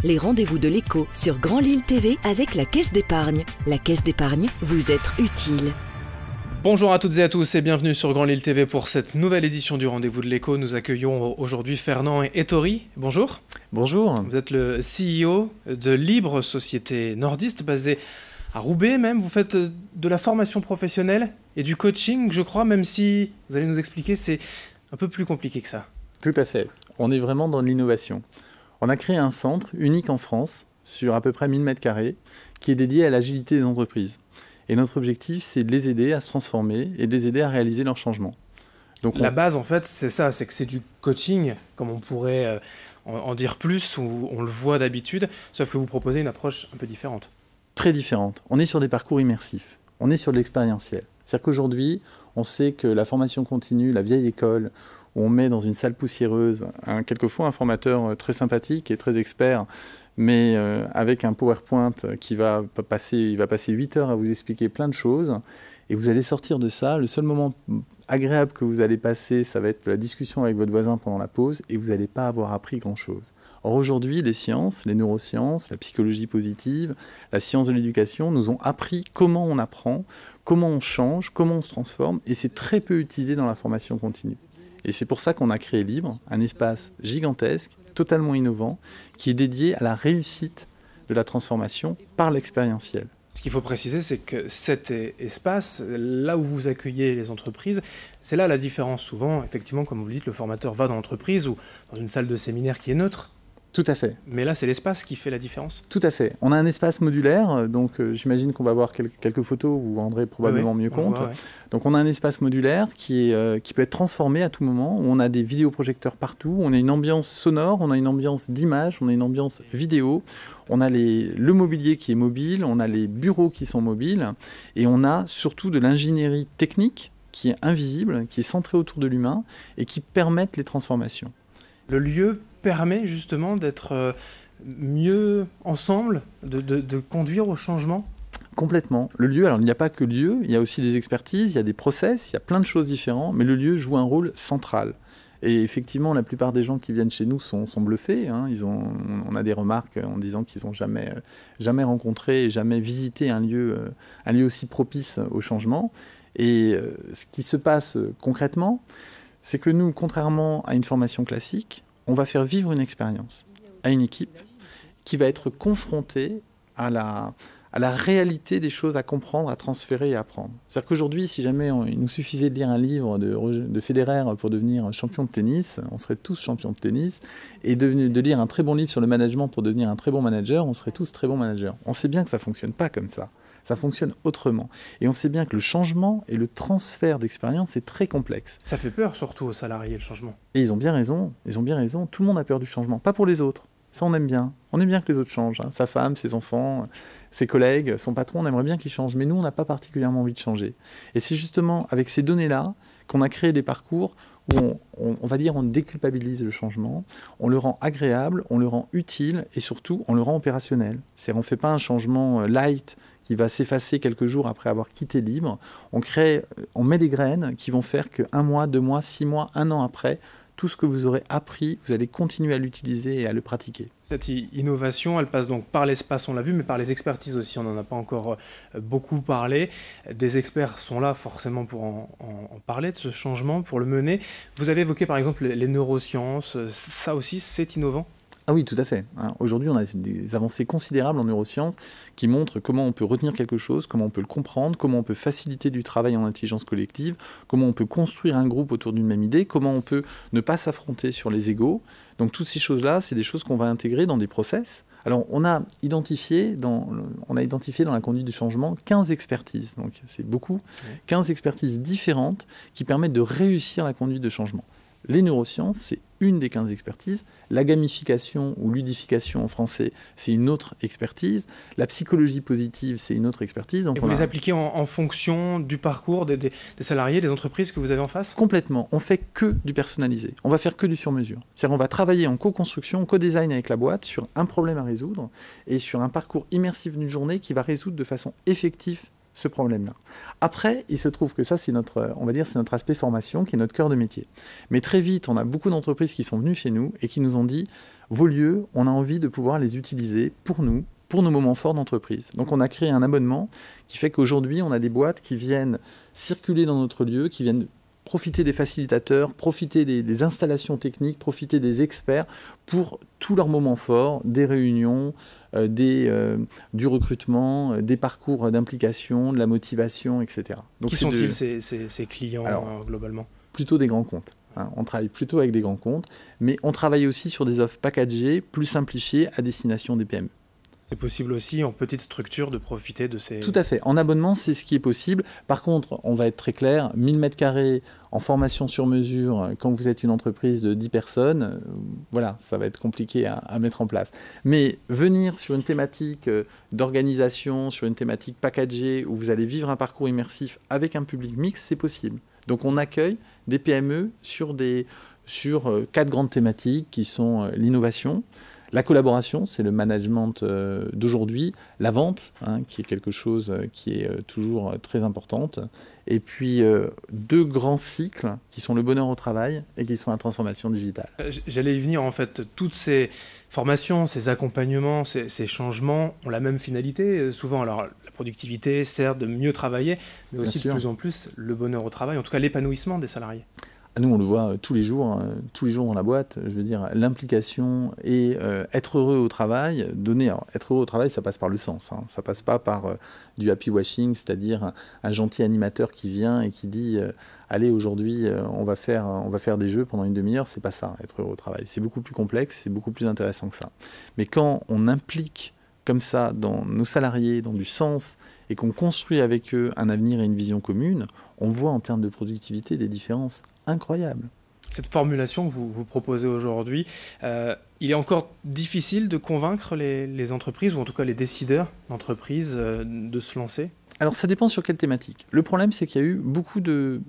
les rendez-vous de l'écho sur Grand Lille TV avec la Caisse d'épargne. La Caisse d'épargne, vous être utile. Bonjour à toutes et à tous et bienvenue sur Grand Lille TV pour cette nouvelle édition du Rendez-vous de l'écho. Nous accueillons aujourd'hui Fernand Ettori. Bonjour. Bonjour. Vous êtes le CEO de Libre, société nordiste basée à Roubaix même. Vous faites de la formation professionnelle et du coaching, je crois, même si, vous allez nous expliquer, c'est un peu plus compliqué que ça. Tout à fait. On est vraiment dans l'innovation. On a créé un centre unique en France sur à peu près 1000 m² qui est dédié à l'agilité des entreprises. Et notre objectif, c'est de les aider à se transformer et de les aider à réaliser leurs changements. Donc la base, en fait, c'est ça, c'est que c'est du coaching, comme on pourrait en dire plus, ou on le voit d'habitude, sauf que vous proposez une approche un peu différente. Très différente. On est sur des parcours immersifs. On est sur de l'expérientiel. C'est-à-dire qu'aujourd'hui, on sait que la formation continue, la vieille école, où on met dans une salle poussiéreuse, quelquefois un formateur très sympathique et très expert, mais avec un PowerPoint qui va passer 8 heures à vous expliquer plein de choses, et vous allez sortir de ça. Le seul moment agréable que vous allez passer, ça va être la discussion avec votre voisin pendant la pause, et vous n'allez pas avoir appris grand-chose. Or aujourd'hui, les sciences, les neurosciences, la psychologie positive, la science de l'éducation nous ont appris comment on apprend, comment on change, comment on se transforme, et c'est très peu utilisé dans la formation continue. Et c'est pour ça qu'on a créé Libre, un espace gigantesque, totalement innovant, qui est dédié à la réussite de la transformation par l'expérientiel. Ce qu'il faut préciser, c'est que cet espace, là où vous accueillez les entreprises, c'est là la différence. Souvent, effectivement, comme vous le dites, le formateur va dans l'entreprise ou dans une salle de séminaire qui est neutre. Tout à fait. Mais là, c'est l'espace qui fait la différence. Tout à fait. On a un espace modulaire, donc j'imagine qu'on va voir quelques photos, vous vous rendrez probablement mieux compte. Voit, ouais. Donc on a un espace modulaire qui peut être transformé à tout moment, où on a des vidéoprojecteurs partout, où on a une ambiance sonore, on a une ambiance d'image, on a une ambiance vidéo, on a le mobilier qui est mobile, on a les bureaux qui sont mobiles, et on a surtout de l'ingénierie technique qui est invisible, qui est centrée autour de l'humain, et qui permettent les transformations. Le lieu permet justement d'être mieux ensemble, de conduire au changement ? Complètement. Le lieu, alors il n'y a pas que le lieu, il y a aussi des expertises, il y a des process, il y a plein de choses différentes, mais le lieu joue un rôle central. Et effectivement, la plupart des gens qui viennent chez nous sont bluffés. Hein. On a des remarques en disant qu'ils n'ont jamais rencontré et jamais visité un lieu aussi propice au changement. Et ce qui se passe concrètement, c'est que nous, contrairement à une formation classique, on va faire vivre une expérience à une équipe qui va être confrontée à la réalité des choses à comprendre, à transférer et à apprendre. C'est-à-dire qu'aujourd'hui, si jamais il nous suffisait de lire un livre de Federer pour devenir champion de tennis, on serait tous champions de tennis, et de lire un très bon livre sur le management pour devenir un très bon manager, on serait tous très bons managers. On sait bien que ça ne fonctionne pas comme ça. Ça fonctionne autrement. Et on sait bien que le changement et le transfert d'expérience est très complexe. Ça fait peur surtout aux salariés, le changement. Et ils ont bien raison, tout le monde a peur du changement, pas pour les autres. Ça, on aime bien. On aime bien que les autres changent. Hein. Sa femme, ses enfants, ses collègues, son patron, on aimerait bien qu'il change. Mais nous, on n'a pas particulièrement envie de changer. Et c'est justement avec ces données-là qu'on a créé des parcours où on va dire on déculpabilise le changement, on le rend agréable, on le rend utile et surtout, on le rend opérationnel. C'est-à-dire on ne fait pas un changement light qui va s'effacer quelques jours après avoir quitté Libre. On met des graines qui vont faire que 1 mois, 2 mois, 6 mois, 1 an après, tout ce que vous aurez appris, vous allez continuer à l'utiliser et à le pratiquer. Cette innovation, elle passe donc par l'espace, on l'a vu, mais par les expertises aussi. On n'en a pas encore beaucoup parlé. Des experts sont là forcément pour en parler de ce changement, pour le mener. Vous avez évoqué par exemple les neurosciences. Ça aussi, c'est innovant ? Ah oui, tout à fait. Aujourd'hui, on a des avancées considérables en neurosciences qui montrent comment on peut retenir quelque chose, comment on peut le comprendre, comment on peut faciliter du travail en intelligence collective, comment on peut construire un groupe autour d'une même idée, comment on peut ne pas s'affronter sur les égos. Donc toutes ces choses-là, c'est des choses qu'on va intégrer dans des process. Alors on a identifié dans la conduite du changement 15 expertises, donc c'est beaucoup, 15 expertises différentes qui permettent de réussir la conduite de changement. Les neurosciences, c'est une des 15 expertises. La gamification ou ludification en français, c'est une autre expertise. La psychologie positive, c'est une autre expertise. Donc et vous les appliquez en fonction du parcours des salariés, des entreprises que vous avez en face ? Complètement. On fait que du personnalisé. On va faire que du sur-mesure. C'est-à-dire qu'on va travailler en co-construction, en co-design avec la boîte sur un problème à résoudre et sur un parcours immersif d'une journée qui va résoudre de façon effective ce problème-là. Après, il se trouve que ça, c'est notre aspect formation, qui est notre cœur de métier. Mais très vite, on a beaucoup d'entreprises qui sont venues chez nous et qui nous ont dit vos lieux, on a envie de pouvoir les utiliser pour nous, pour nos moments forts d'entreprise. Donc on a créé un abonnement qui fait qu'aujourd'hui, on a des boîtes qui viennent circuler dans notre lieu, qui viennent profiter des facilitateurs, profiter des installations techniques, profiter des experts pour tous leurs moments forts, des réunions, du recrutement, des parcours d'implication, de la motivation, etc. Donc, qui sont-ils ces clients globalement? Plutôt des grands comptes. Hein. On travaille plutôt avec des grands comptes, mais on travaille aussi sur des offres packagées, plus simplifiées à destination des PME. C'est possible aussi en petite structure de profiter de ces... Tout à fait. En abonnement, c'est ce qui est possible. Par contre, on va être très clair, 1000 m² en formation sur mesure, quand vous êtes une entreprise de 10 personnes, voilà, ça va être compliqué à mettre en place. Mais venir sur une thématique d'organisation, sur une thématique packagée, où vous allez vivre un parcours immersif avec un public mixte, c'est possible. Donc on accueille des PME sur 4 grandes thématiques qui sont l'innovation, la collaboration, c'est le management d'aujourd'hui, la vente, hein, qui est quelque chose qui est toujours très importante, et puis 2 grands cycles qui sont le bonheur au travail et qui sont la transformation digitale. J'allais y venir en fait, toutes ces formations, ces accompagnements, ces changements ont la même finalité souvent. Alors la productivité, certes, de mieux travailler, mais aussi de plus en plus le bonheur au travail, en tout cas l'épanouissement des salariés. Nous, on le voit tous les jours dans la boîte. Je veux dire, l'implication et être heureux au travail, être heureux au travail, ça passe par le sens. Hein. Ça passe pas par du happy washing, c'est-à-dire un gentil animateur qui vient et qui dit allez, aujourd'hui, on va faire des jeux pendant une demi-heure. C'est pas ça, être heureux au travail. C'est beaucoup plus complexe, c'est beaucoup plus intéressant que ça. Mais quand on implique comme ça dans nos salariés, dans du sens, et qu'on construit avec eux un avenir et une vision commune, on voit en termes de productivité des différences incroyables. Cette formulation que vous proposez aujourd'hui, il est encore difficile de convaincre les entreprises, ou en tout cas les décideurs d'entreprises, de se lancer? Alors ça dépend sur quelle thématique. Le problème, c'est qu'il y a eu beaucoup de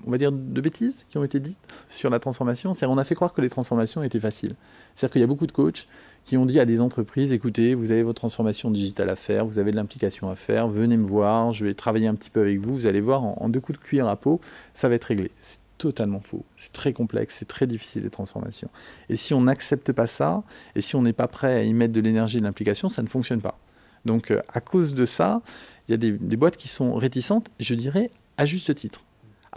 bêtises qui ont été dites sur la transformation. C'est-à-dire on a fait croire que les transformations étaient faciles. C'est-à-dire qu'il y a beaucoup de coachs qui ont dit à des entreprises, écoutez, vous avez votre transformation digitale à faire, vous avez de l'implication à faire, venez me voir, je vais travailler un petit peu avec vous, vous allez voir, en 2 coups de cuillère à peau, ça va être réglé. C'est totalement faux. C'est très complexe, c'est très difficile les transformations. Et si on n'accepte pas ça, et si on n'est pas prêt à y mettre de l'énergie et de l'implication, ça ne fonctionne pas. Donc à cause de ça, il y a des boîtes qui sont réticentes, je dirais, à juste titre.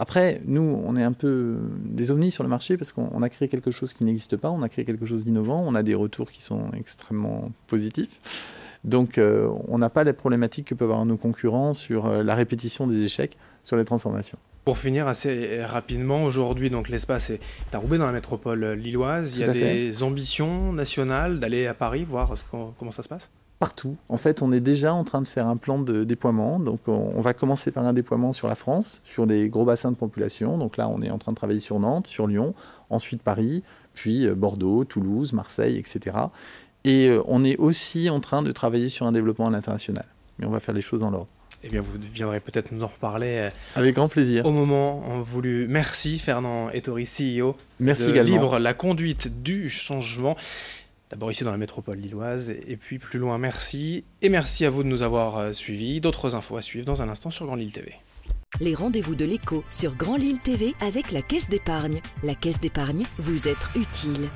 Après, nous, on est un peu des ovnis sur le marché parce qu'on a créé quelque chose qui n'existe pas, on a créé quelque chose d'innovant, on a des retours qui sont extrêmement positifs. Donc, on n'a pas les problématiques que peuvent avoir nos concurrents sur la répétition des échecs sur les transformations. Pour finir assez rapidement, aujourd'hui, donc l'espace est à Roubaix dans la métropole lilloise. Il y a des ambitions nationales d'aller à Paris, voir comment ça se passe? Partout. En fait, on est déjà en train de faire un plan de déploiement. Donc, on va commencer par un déploiement sur la France, sur des gros bassins de population. Donc là, on est en train de travailler sur Nantes, sur Lyon, ensuite Paris, puis Bordeaux, Toulouse, Marseille, etc. Et on est aussi en train de travailler sur un développement à l'international. Mais on va faire les choses dans l'ordre. Eh bien, vous viendrez peut-être nous en reparler. Avec grand plaisir. Au moment voulu. Merci Fernand Ettori, CEO Merci de également. Libre, la conduite du changement. D'abord ici dans la métropole lilloise et puis plus loin, merci. Et merci à vous de nous avoir suivis. D'autres infos à suivre dans un instant sur Grand Lille TV. Les rendez-vous de l'écho sur Grand Lille TV avec la Caisse d'épargne. La Caisse d'épargne, vous être utile.